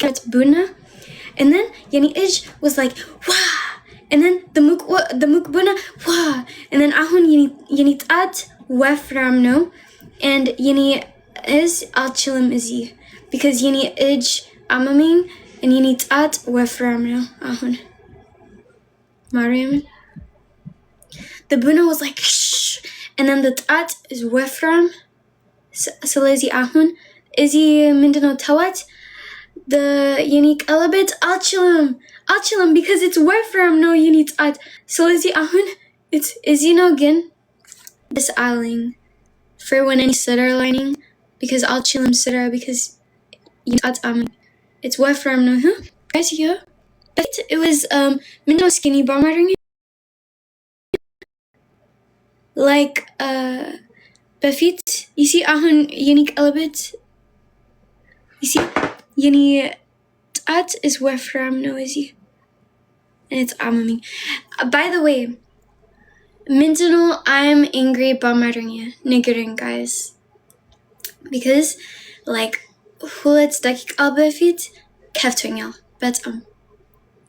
got buna, and then yani ij was like wah, and then the muk buna wah, and then ahun yani tat wefram no, and yani is alchilim izi because yani ij amaming and yani tat wefram no ahun. Mariam. The buna was like shh, and then the tat is wefram. So lazy ahun izi mindano tawat. The unique element alchilim because it's wefram no unique at so lazy ahun it's izino again this aling for when any sitter lining because alchilim sitter because at it's wefram no huh guys yeah it was minno skinny bomber like befit you see ahun unique element you see yini at is wefram noisy and it's amami. By the way, Mintanol, I'm angry Bamaringa niggering guys. Because like Hulet dakik albefit keftwingel. But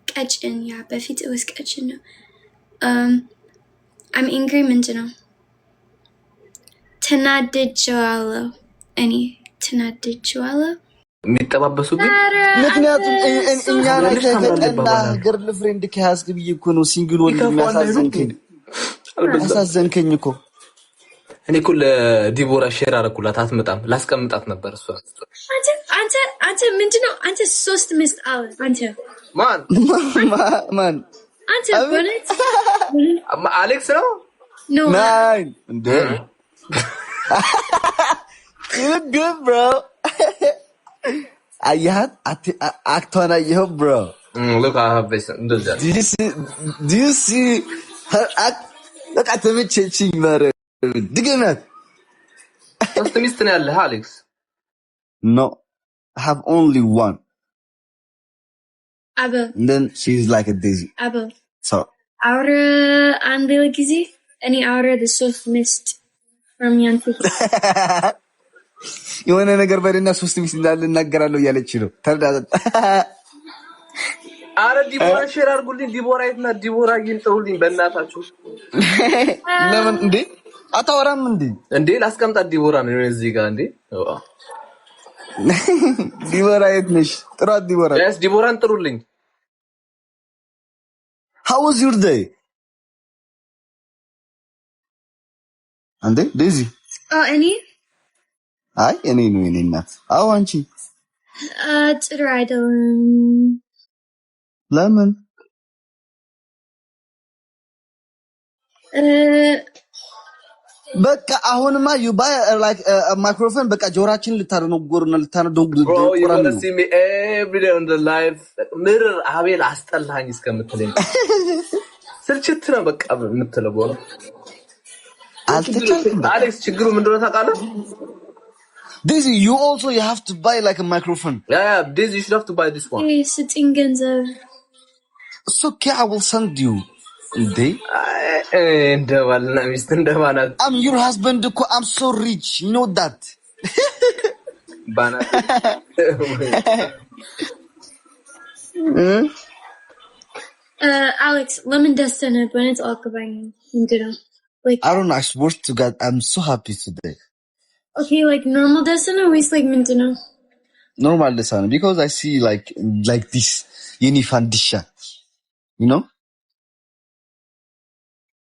catchin, yeah, befit it was catchin. I'm angry Mintanol. Tenadijualo. Any Tenadijualo? የሚጠባበሱብኝ ምክንያቱም እኛ ላይ ተገጠና ገርል ፍሬንድ ከያዝክ ብዬ እኮ ነው ሲንግል ወንድ የሚያሳዝንከኝ እኮ እኔ እኮ ለዲቦራ ሼር አደረኩላት አትመጣም ላስቀምጣት ነበር እሷ አንተ ምንድነው አንተ ሶስት ሚስት አለ አንተ ማን አንተ በነት አሌክስ ነው ኖ ናይን እንዴ you good bro I had actona you bro. Look I have this. Do you see her act? Look at me changing mare. Digemet. What's the mister yalle Alex? No. I have only one. Abel. And then she's like a daisy. Abel. So. Aura andele gizi? Any aura the soft mist from Yanti. የሆነ ነገር በደና ሶስት ሚስት እንዳለ እናገራለሁ ያለች ነው ተርዳታ አረ ዲቦራ ሼር አድርጉልኝ ዲቦራ የትና ዲቦራ ይንጥሩልኝ በእናታችሁ ለምን እንዴ አታወራም እንዴ ላስቀምጣት ዲቦራ ነው እዚህ ጋር እንዴ ዲቦራ የት ነሽ ጥራት ዲቦራ yes ዲቦራን ጥሩልኝ how was your day አንዴ ዴዚ any አይ እኔ ነው እኔ እናት አው አንቺ ጥሩ አይደለም ለምን በቃ አሁንማ you buy like a microphone በቃ ጆራችን ልታረነጎርና ልታነደንጉ bro you gonna see me every day on the live mirror አቤል አስጠላኝ እስከምትለኝ ስልችት ነው በቃ የምትለው ቦራ አልተቻልኩም አሌክስ ችግሩ ምንድነው ታውቃለህ Daisy, you also you have to buy like a microphone. Yeah, Daisy, you should have to buy this one. Hey, sitting Genzo. It's okay, I will send you. Day? I'm your husband, I'm so rich, you know that. Alex, lemon dust in it when it's all going. Like I don't know, I swear to God, I'm so happy today. Okay, like normal dessin or always like Mintino? Normal dessin, because I see like this Yeni Fandisha. You know?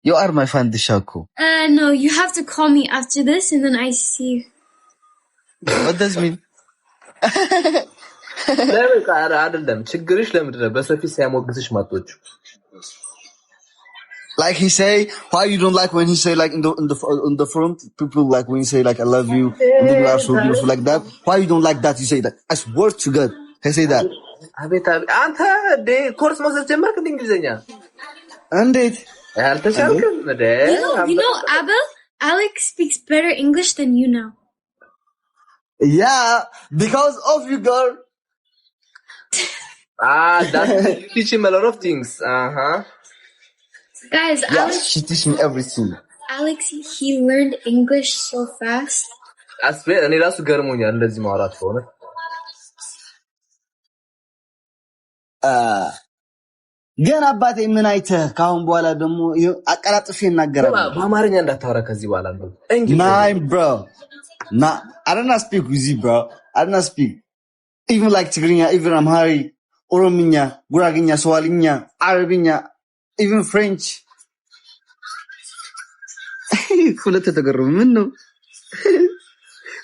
You are my Fandisha ko. No, you have to call me after this and then I see. What does it mean? ለምን ቃራ አይደለም ችግርሽ ለምንድነው በሰፊ ሳይሞግስሽ ማጥቶች Like he say, why you don't like when he say like in the front, people like when he say like I love you, and people are so beautiful like that. Why you don't like that? You say that. I swear to God, he say that. አቤት አንተ ደ ኮርስ መውሰድ ጀመርክ እንግሊዘኛ እንዴት አልተቻልክም እንዴ You know Abel, Alex speaks better English than you now. Yeah, because of you girl. That you teach him a lot of things. Guys, Yeah, Alex, she teach me everything. Alex, he learned English so fast. I swear, እኔ ራሱ ገርሞኛል እንደዚህ ማውራት ከሆነ ገና አባቴ ምን አይተህ ካሁን በኋላ ደግሞ አቀላጥፌ እናገራለሁ በአማርኛ እንዳታወራ ከዚህ በኋላ ነው Nine, bro. Nah, I don't not speak with you, bro. I don't not speak. Even like Tigrinya, even Amharic, Orominya, Guraginya, Swalinya, Arabinya, even French.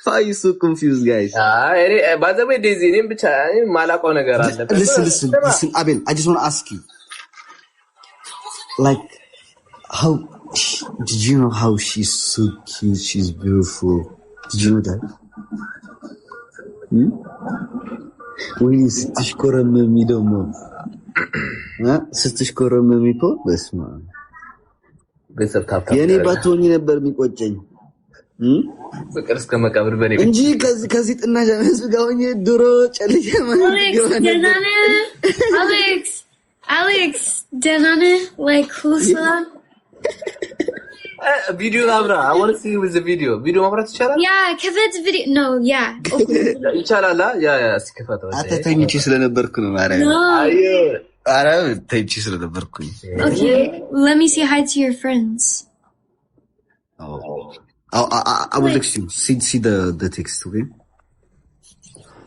Why are you so confused, guys? By the way, Daisy, listen, Abel, I just want to ask you. Like, how... Did you know how she's so cute? She's beautiful. Did you know that? When you ስትሽኮረመሚ ደግሞ ስትሽኮረመሚ እኮ በስመ አብ የኔ ባትሆኚ ነበር የሚቆጨኝ ፍቅር እስከ መቃብር በኔ እንጂ ከዚህ ጥናሽ ህዝብ ጋር ሆኜ ድሮ ጨልዬ Alex, Danane, like who's video Abra, I want to see you with the video. Video ማብራት ይቻላል? Yeah, Kevin's video. No, yeah. ይቻላል? ያ እስከፈታ አተተኝቼ ስለነበርኩ ነው ማለት ነው። አረ ተኝቼ ስለነበርኩኝ። Okay, let me say hi to your friends. I will text you. See the text, okay?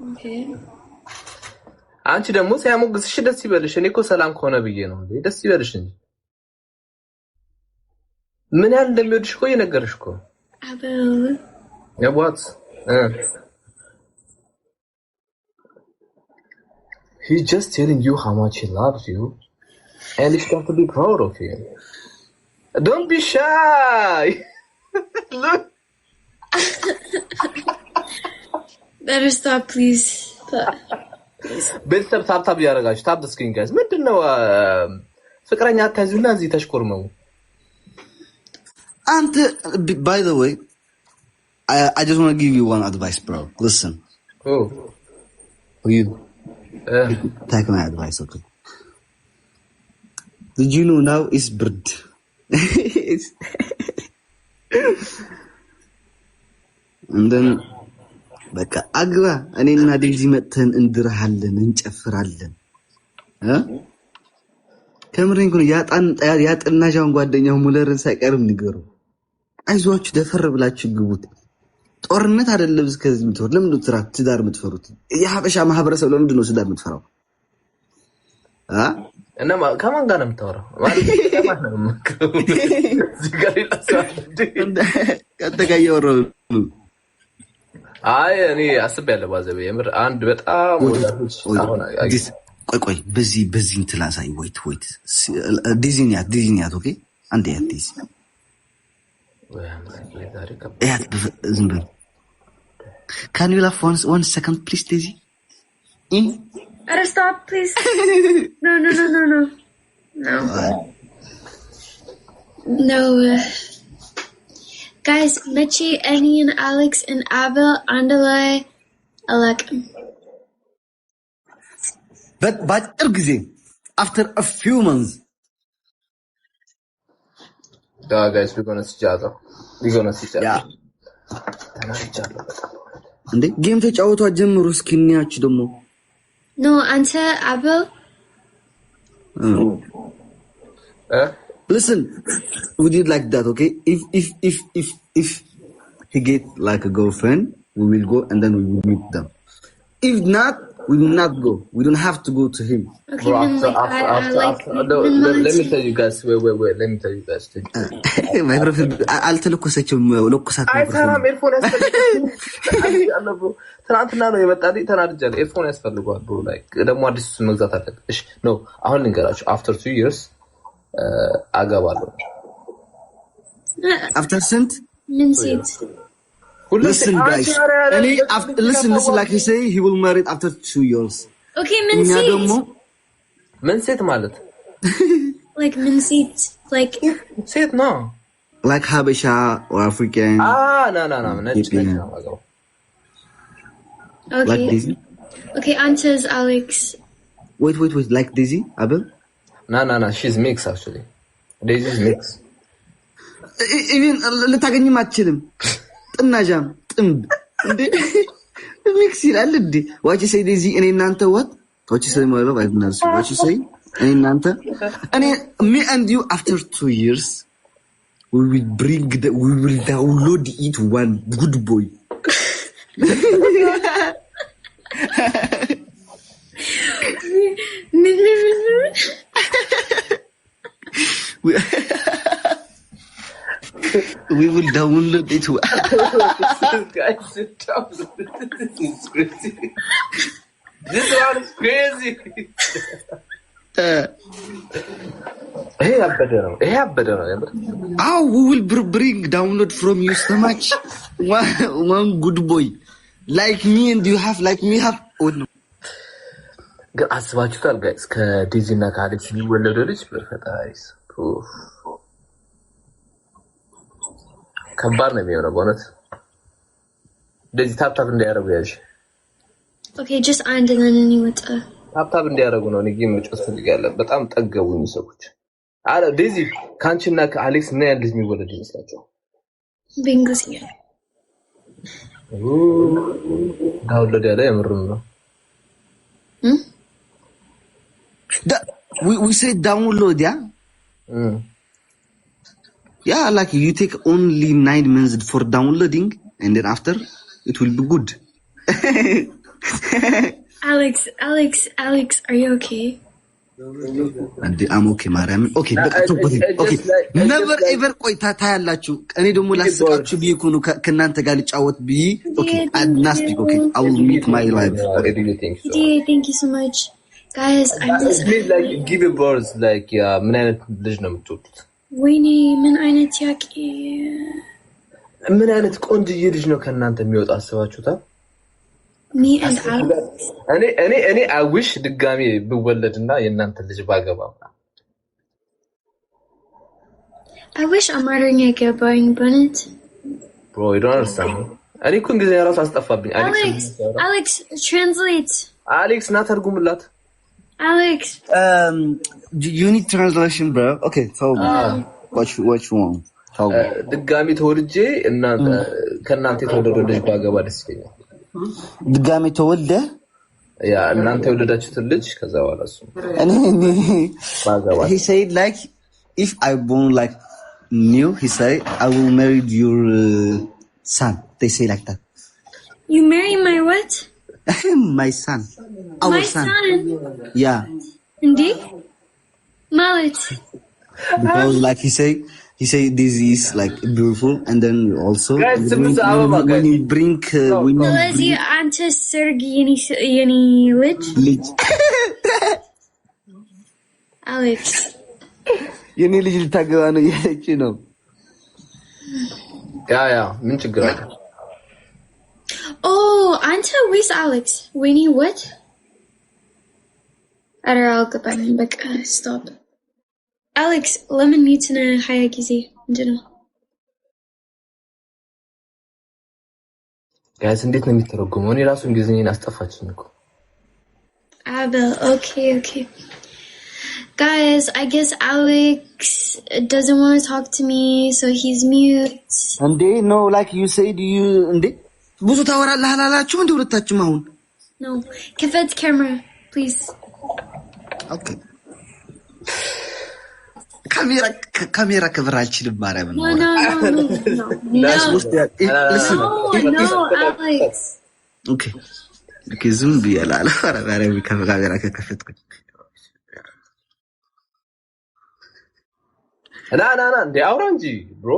Okay. አንቺ ደግሞ ሲያሞግስሽ ደስ ይበልሽ። እኔ እኮ ሰላም ከሆነ ብዬ ነው እንዴ ደስ ይበልሽ እንጂ ምን ያህል እንደሚወድሽ እኮ የነገርሽ እኮ አበል ያቧት He's just telling you how much he loves you and he's got to be proud of you. Don't be shy. Look. Better stop, please. ቤተሰብ ታብታብ ያረጋችሁ ታብ ስክሪን ጋይስ ምንድነው ፍቅረኛ አታዙና እዚህ ተሽኮርመው And by the way, I just want to give you one advice, bro. Listen. Oh. For you. Take my advice, okay? Did you know now it's bird? And then, በቃ አግባ እኔና ዴዚ መተን እንድርሃለን እንጨፍራለን ከምሬን ነው ያጠናሻውን ጓደኛው ሙለርን ሳይቀርም ንገረው አይዟችሁ ደፈር ብላችሁ ግቡት ጦርነት አይደለም እስከዚህ ምትወር ለምን ነው ትዳር የምትፈሩት የሀበሻ ማህበረሰብ ለምን ነው ትዳር የምትፈራው እና ከማን ጋር ነው የምታወራው ማለት ከማን ነው የምትከው ዝጋሪ ከተጋየው አይ እኔ አስቤያለሁ ባዘበ የምር አንድ በጣም ወዳጆች አሁን ቆይ በዚህ እንትላሳይ ወይት ዲዚኒያት ኦኬ አንዴ ያትይስ ያት ዝምብል Can you laugh one second please Daisy? Stop please. No. No. Guys, Mitchie, Annie, and Alex, and Abel, Andalai, Alek. But after a few months. Yeah, guys, we're gonna see each other. Yeah. እንዴ ጌም ተጫወቱ አጀምሩ እስኪኒያችሁ ደሞ No, አንተ Abel. Listen, we did like that, okay? If he get like a girlfriend, we will go and then we will meet them. If not, we will not go. We don't have to go to him. Okay, Bro, let me tell you guys. Wait. Let me tell you guys. My girlfriend, I'll tell you I can't have earphone ትናንትና ነው የመጣልኝ ተናድጃለሁ ኤርፎን ያስፈልጋል bro like ደግሞ አዲስ መግዛት አለብኝ እሺ no አሁን ልንገራችሁ after 2 years አገባለሁ after ስንት ምን ሴት Listen guys listen like he say he will marry after 2 years Okay ምን ሴት ማለት like ምን ሴት like ሴት ነው like Habesha or African no ነጭ ነው Okay. Like Daisy? Okay, answers Alex. Wait. Like Daisy, Abel? No. She's mixed actually. Daisy's mixed. Even ልታገኝ ማትችልም ጥናጃም ጥምብ እንዴ ሚክስ ይላል እንዴ ዋጭ say Daisy እኔ እናንተ what What you say, my love? I don't know what you say. Me and you after 2 years, we will download it one good boy. We will download it. This one is crazy. Hey, better. Oh, we will bring download from you so much. One good boy. Like me and you have, like me have. Oh no. ግን አስባችሁታል ጋይስ ከዲዚ እና ከአሌክስ የሚወለደው ልጅ በፈጣሪስ ከባድ ነው የሚሆነው በእውነት እንደዚህ ታፕታፕ እንዲያደርጉ ያዥ ኦኬ ጀስት አንድ ነን ይወጣ ታፕታፕ እንዲያደርጉ ነው ንጊ መጫወት ፈልጋለሁ በጣም ጠገቡኝ ሰዎች አረ ዲዚ ካንቺና ከአሌክስ ምን ያህል ልጅ የሚወለድ ይመስላችኋል በእንግሊዝኛ ዳውንሎድ ያለ የምርም ነው We say download, yeah? Yeah, like you take only 9 minutes for downloading, and then after, it will be good. Alex, are you okay? And I'm okay, Mariam. Okay, okay. Never ever quite tayallachu. Ani domo lasqachu bi kunu kanante gali chawat bi. Okay, and not speak. Okay, I will meet my life. Okay, do you think so? Thank you so much. Guys, I'm just like give a birds like ምን አይነት ልጅ ነው የምትወዱት? ወይኔ ምን አይነት ያቂ ምን አይነት ቆንጆዬ ልጅ ነው ከናንተ የሚወጣ አስባችሁታል? me and Alex እኔ I wish ድጋሚ ብወለድና የናንተ ልጅ ባገባ I wish አማርኛ ገባኝ በእውነት bro you don't understand እኔ እኮ እንግሊዝኛ ራሱ አስጠፋብኝ Alex translate Alex ና ተርጉምላት Alex you need translation bro okay so what you want ድጋሚ ተወልጄ እና ከናንተ የተወለደው ልጅ ባገባ ደስ ይለኛል ድጋሚ ተወልደ ያ እናንተ የወለዳችሁት ልጅ ከዛ በኋላ እሱ ባገባ he said like if I born like new he said I will marry your son they say like that you marry my what my son our son yeah indeed Malit because like he say this is like beautiful and then also guys, when you bring Lazy ante Sergi yani lich Alex የኔ ልጅ ልታገባ ነው ያለች ነው ያ ምን ችግር አለ Oh, ante with Alex Winnie what አልገባኝ በቃ stop Alex lemon mutna haya giዜ ምንድነው guys እንዴት ነው የሚተረጎመው እኔ ራሱ እንግሊዝኛን አስጠፋችኝ እኮ Abel okay guys I guess Alex doesn't want to talk to me so he's mute and they know like you said you እንዴ ብዙ ታወራለህ አላላችሁ እንዴ ሁለታችሁም አሁን no ከፈት camera please okay ካሜራ ከብር አልችልም ማርያም ነው no Alex okay ዝም ብያለሁ አረ ካሜራ ከከፈትኩ ና እንዴ አውራ እንጂ bro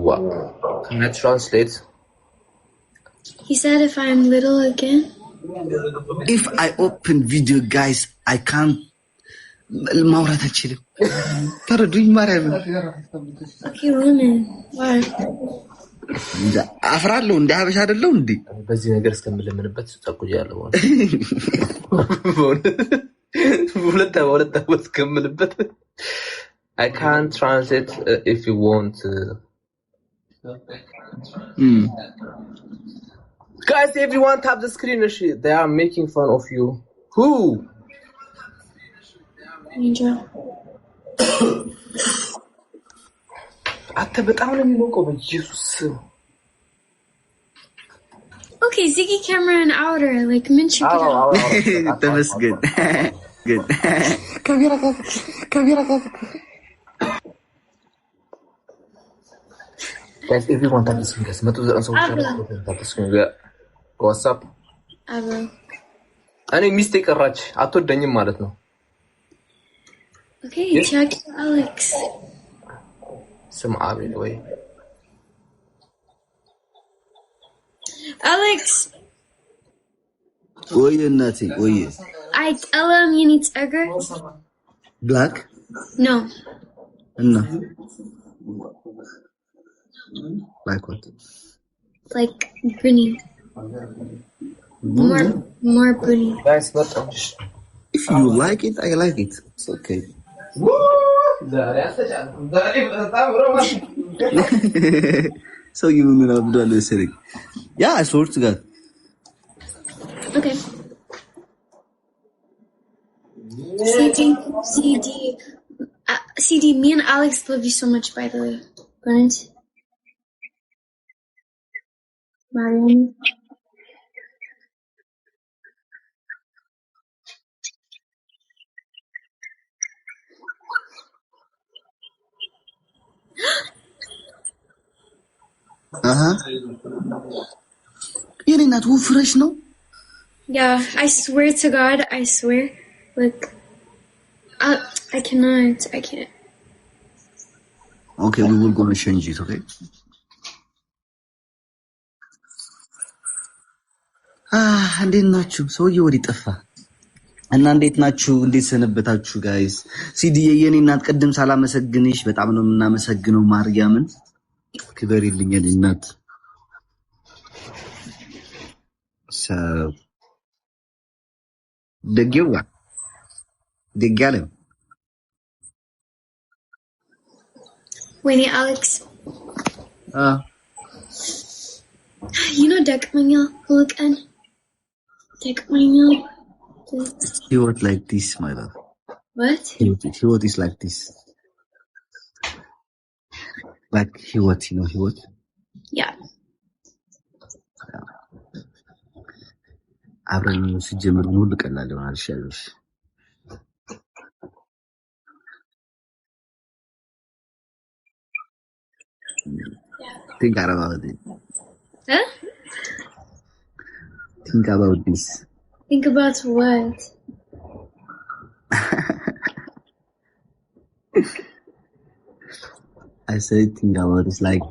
what can I translate he said if I'm little again if I open video guys I can't ማውራት አልችልም ተረዱኝ ማርያም okay woman why አፍራለሁ እንደ ሀበሻ አይደለም እንዴ በዚህ ነገር እስከምለምንበት ተቆያለሁ ሁለት እስከምልበት I can't translate if you want guys everyone tap the screen they are making fun of you who ninja አተ በጣም ነው የሚሞቀው በኢየሱስ okay Okay, Ziggy camera and outer, like mention it. That was good. Good. Kamera. Guys, everyone tap the screen, guys. Tap the screen. What's up? Abo. እኔ ሚስቴ ቀራች አትወደኝም ማለት ነው። Okay, check Alex. ስም አቤል ወይ Alex. Oye, እናቴ oye. I tell him you need sugar. Black? No. No. Like what? Like green. More green. guys not If you like it, I like it. It's okay. So you know Abdul Sirik. Yeah, I swear to God. Okay. CD, me and Alex love you so much, by the way. Grant. Mariam. You're not too fresh, no? Yeah, I swear to God, I swear. Like, I cannot. I can't. Okay, we will go and change it, okay? እንዴት ናችሁ? ሰውዬው ወዲህ ጠፋ እና እንዴት ናችሁ? እንዴት ሰነበታችሁ ጋይስ? ሲዲዬ የኔ እናት ቅድም ሳላመሰግንሽ በጣም ነው የምናመሰግነው። ማርያምን ክበሪልኝ የኔ እናት። ደጌዋ Wait, Alex. You know Dekmanya, Hulukan? Dekmanya. He was like this, my love. What? He was like this. Like he was, you know, he was? Yeah. አብረን ሲጀምር ሙሉ ቀላል ይሆናል ሻሎሽ Think about it. Huh? Think about this. Think about what? I said think about it's like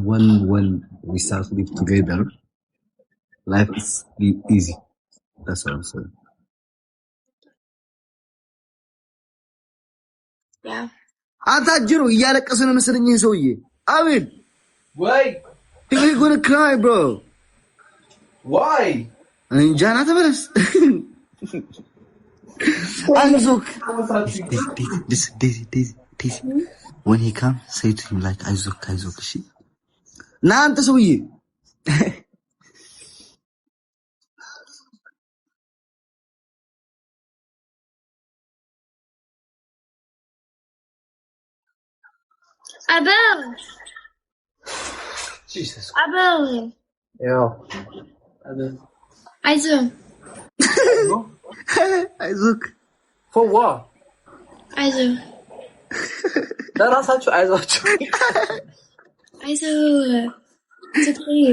when we start to live together, life is easy. That's what I'm saying. Yeah. አታጅሩ እያለቀሰ ነው መሰለኝ ሰውዬ አቤል Why? You're gonna cry, bro. Why? Jana ተመለስ አይዞክ this when he comes say to him like አይዞክ እሺ ና አንተ ሰውዬ Abel. Jesus. Abel. Yeah. Aizu. አይዞክ For what? Aizu. ለራሳችሁ አይዟችሁ Aizu. It's okay.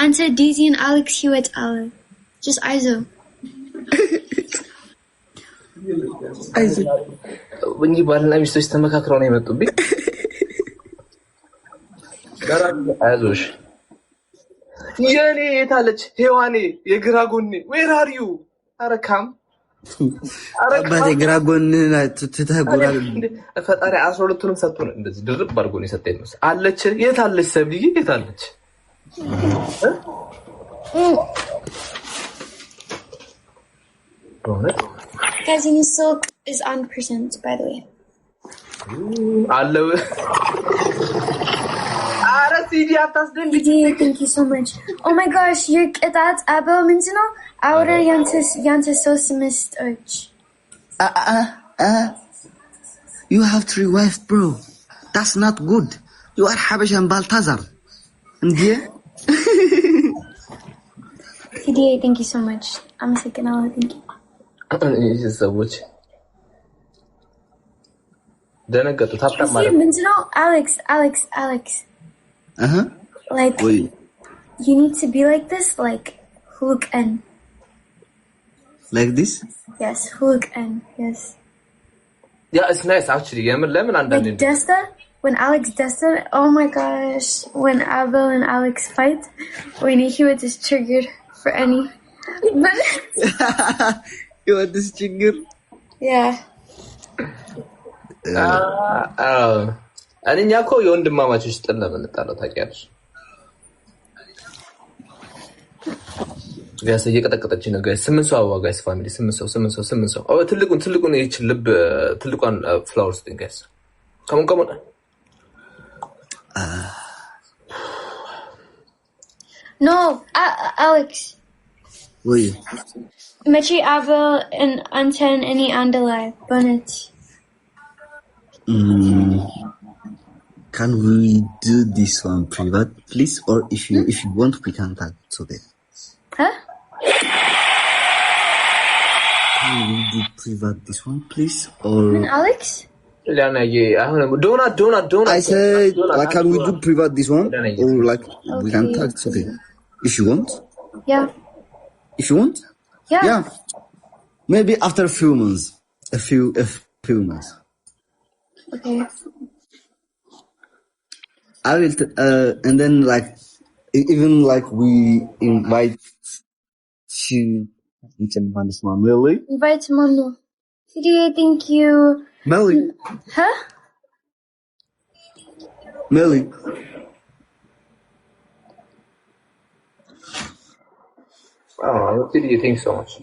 Ante Daisy and Alex Hewitt Allen. Just Aizu. እኚህ ባልና ሚስቶች ተመካክረው ነው የመጡብኝ። አይዞሽ የኔ የታለች ሔዋኔ የግራ ጎኔ where are you? አረካም አባቴ ግራ ጎንህን ትተጎራል ፈጣሪ 12ቱንም ሰጥቶ ነው እንደዚህ ድርብ አድርጎ ነው የሰጠኝ ነው አለች የታለች ሰብልዬ የታለች Cousin Silk is on percent, by the way. Hello. CD, thank you so much. Oh my gosh, you're that's Abel Mintino? Outer Yantis Sosimist Urch. You have 3 wives, bro. That's not good. You are Habash and Baltazar. And yeah? TDA, thank you so much. I'm a second hour, thank you. ሰዎች ደነገጡ። ታፕታፕ ማለት ነው። Alex. Like, Wait. you need to be like this, like, hook and. Like this? Yes, hook and, yes. Yeah, it's nice actually. Lemon and Like Desta, when Alex Desta, oh my gosh, when Abel and Alex fight, when he was just triggered for any. You want this chinger? Yeah. እኛ እኮ የወንድማማቾች ጥል ነው የምንጣለው ታውቂያለሽ። ጋይስ እየቀጠቀጠች ነው ጋይስ። 8 ሰው አዋ ጋይስ ፋሚሊ 8 ሰው ትልቁን ይህች ልብ ትልቋን ፍላወር ስቲንግ ጋይስ ከሞን No, Alex. Wait. Mechi Abel and Anten any Andalai Bonnet. Can we do this one private, please? Or if you want, we can talk today. Huh? Can we do private this one, please? Or Alex? Donut. I said, like, can we do private this one? Or like, we can talk today. If you want. Yeah. If you want. Yeah. Maybe after a few months. A few months. Okay. I will, and then like, even like we invite you, Melly. Invite Mono. CDA, thank you. Melly. Huh? Melly. What did you think so much?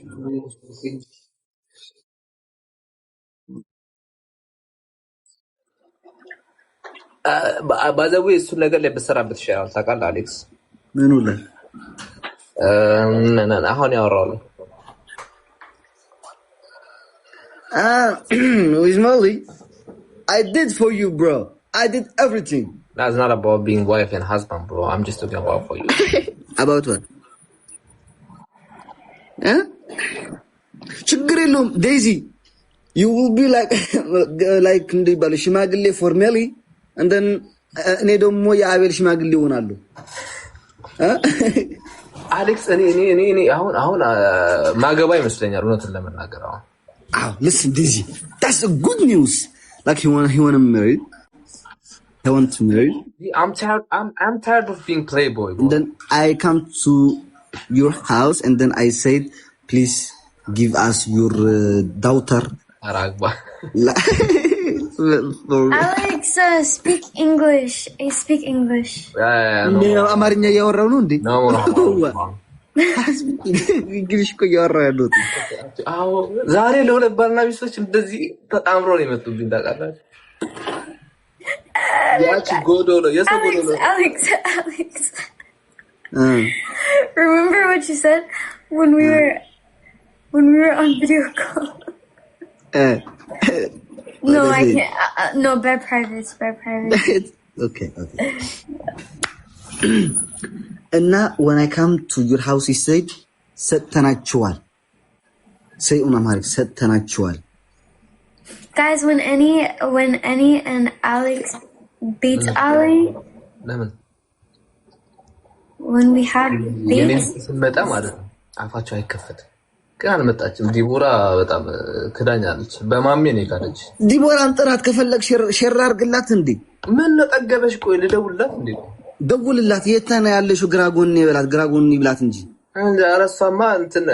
ባዘዌ እሱን ነገር ላይ በሰራበት ይሻላል ታውቃለህ አሌክስ። ምኑ ላይ? አሁን ያወራው ነው with Molly. I did for you, bro. I did everything. That's not about being wife and husband, bro. I'm just talking about for you. About what? ችግር የለውም Daisy. You will be like እንዲባል ሽማግሌ for Melly. And then እኔ ደግሞ የአቤል ሽማግሌ ሆናለሁ። አሌክስ እኔ አሁን ማገባ ይመስለኛል እውነቱን ለመናገር አሁን። Listen, Daisy, that's a good news. Like he want to marry. He want to marry. I'm tired of being playboy. Bro. And then I come to your house and then I said, please give us your daughter. Aragba. Alex, speak English. I speak English. Yeah. አማርኛ እያወራው ነው እንዴ? No. እንግሊሽ እኮ እያወራው ያለው። አዎ ዛሬ ለሁለት ባልና ሚስቶች እንደዚህ ተጣምረው ነው የመጡብኝ ታውቃላችሁ። ያቺ ጎዶሎ የሰው ጎዶሎ። Alex. Remember what you said when we were on video call? No, I can't. No, by private. Okay. And now when I come to your house, he said, ሰጥተናችኋል. Say Amharic, ሰጥተናችኋል. Guys, when Annie and Alex beats Ali, when we have beats, ስመጣ ማለት ነው አፋቸው አይከፈትም። ግን አልመጣችም። ዲቦራ በጣም ክዳኛለች። በማሜ ነው የካደች። ዲቦራን ጥራት ከፈለግ ሼር አድርግላት እንዴ። ምን ነጠገበሽ? ቆይ ልደውልላት እንዴ? ደውልላት። የት ነው ያለሽው? ግራጎን ይበላት፣ ግራጎን ይብላት እንጂ። አረሳማ እንትን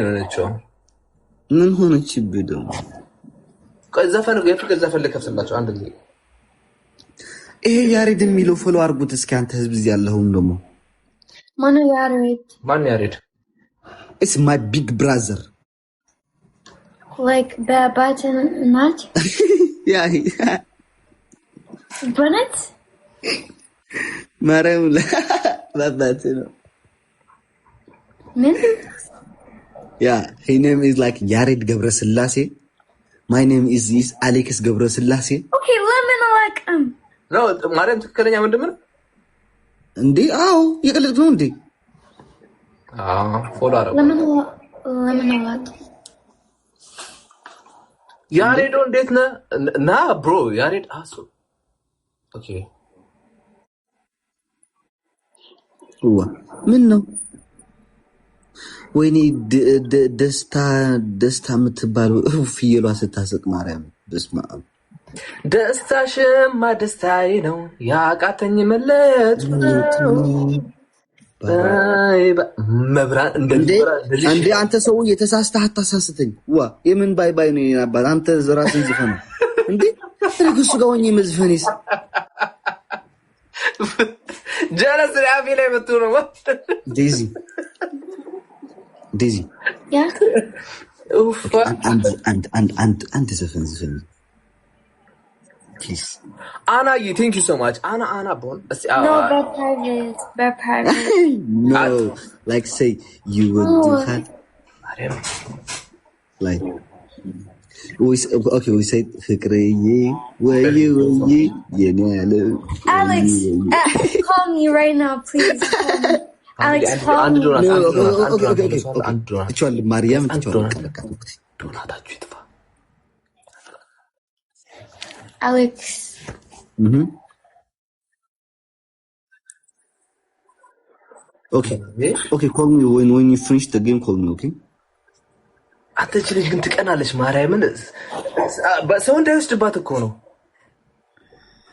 ነው ነችው። ምን ሆነች ይብደው? ቆይ ዘፈን የፍቅር ዘፈን ልከፍትላቸው አንድ ጊዜ። ይሄ ያሬድ የሚለው ፎሎ አድርጉት እስኪ አንተ ህዝብ እዚህ ያለሁም ደግሞ ማን ያሬድ? It's my big brother. Like Babat and Nat? Yeah. Bennett? Mariam Babat. Min? Yeah, his name is like Yared Gabrasillase. My name is Alex Gabrasillase. Okay, let me know like No, Mariam ትክክለኛ ምንድነው? እንዴ? አዎ የቀለድክ ነው እንዴ? ፎሎ አረብ ለምን አላት? ያሬዶ እንዴት ነህ? ና ብሮ ያሬድ አሱ ኦኬ። ምን ነው? ወይኔ ደስታ የምትባለው ፍየሏ ስታስቅ ማርያም በስመ አብ። ደስታሽማ ደስታዬ ነው ያቃተኝ መለጥ መብራት እንዴ አንተ ሰው የተሳስተህ አታሳስተኝ። ዋ የምን ባይ ባይ ነው የናባት አንተ ራስን ዝፈን እንዴ እሱ ጋር ሆኜ መዝፈኔስ ጀለስ ሪያፊ ላይ መጥቶ ነው ዴዚ ያ አንድ ዘፈን please. Anna, thank you so much. Anna, bon. No, they're private. No, like say you would do that. Like, we say, Alex, call me right now, please. Alex, call me. Okay. Actually, Mariam, Alex. Okay. Call me when you finish the game. Call me, okay? አትችልሽ ግን ትቀናለሽ። ማርያምን ሰው እንዳይወስድባት እኮ ነው።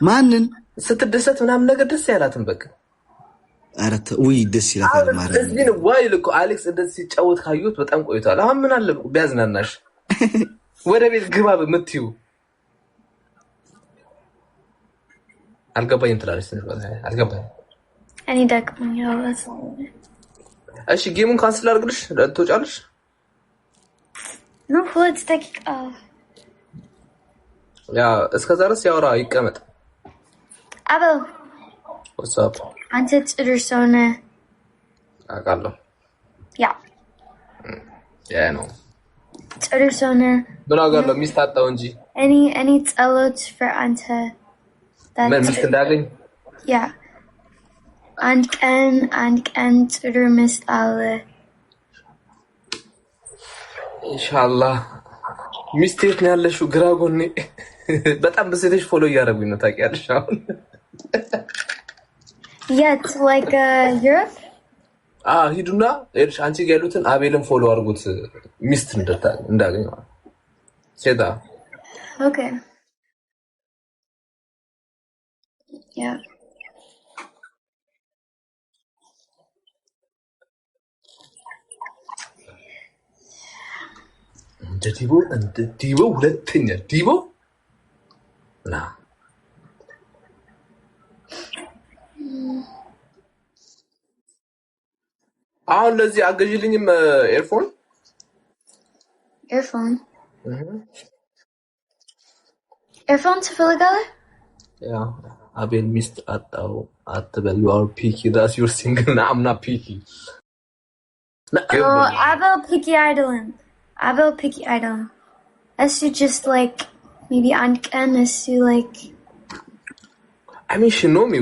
ማንን ስትደሰት ምናምን ነገር ደስ ያላትን በቃ አረተ ወይ ደስ ይላታል። ማርያምን እዚህ ነው ወይ ልኮ አሌክስ እንደዚህ ሲጫወት ካዩት በጣም ቆይቷል። አሁን ምን አለ ቢያዝናናሽ ወደ ቤት ግባ በምትዩ አልገባኝም ትላለች። አልገባኝም እኔ ደክሞኛል። እሺ ጌሙን ካንስል አድርግልሽ ትወጫለሽ። ነው ሁለት ደቂቃ ያ እስከዛ ድረስ ያወራ ይቀመጥ። አበው ወሳፕ አንተ ጥሩ ሰው ነህ አውቃለሁ። ያ ነው ጥሩ ሰው ነህ። ምን አውቃለሁ ሚስት አጣው እንጂ እኔ ጸሎት for አንተ ምን ሚስት እንዳገኝ ያ አንድ ቀን ጥሩ ሚስት አለ ኢንሻአላህ። ሚስት የት ነው ያለሽው? ግራ ጎኔ በጣም በሴቶች ፎሎ እያደረጉኝ ነው ታውቂያለሽ። አሁን የት like Europe ሂዱና እርሽ አንቺ ጋር ያሉትን አቤልን ፎሎ አድርጉት ሚስት እንዳገኝ ማለት ሴታ ኦኬ ያ ዲቦ ሁለተኛ ዲቦ ና አሁን ለዚህ አገዥልኝም ኤርፎን ትፈልጋለህ? ያ አቤል ሚስት አጣው አትበል። you are picky, that's your single. I'm not picky. Abel picky idol. As you just like maybe አንድ ቀን as you like I mean she know me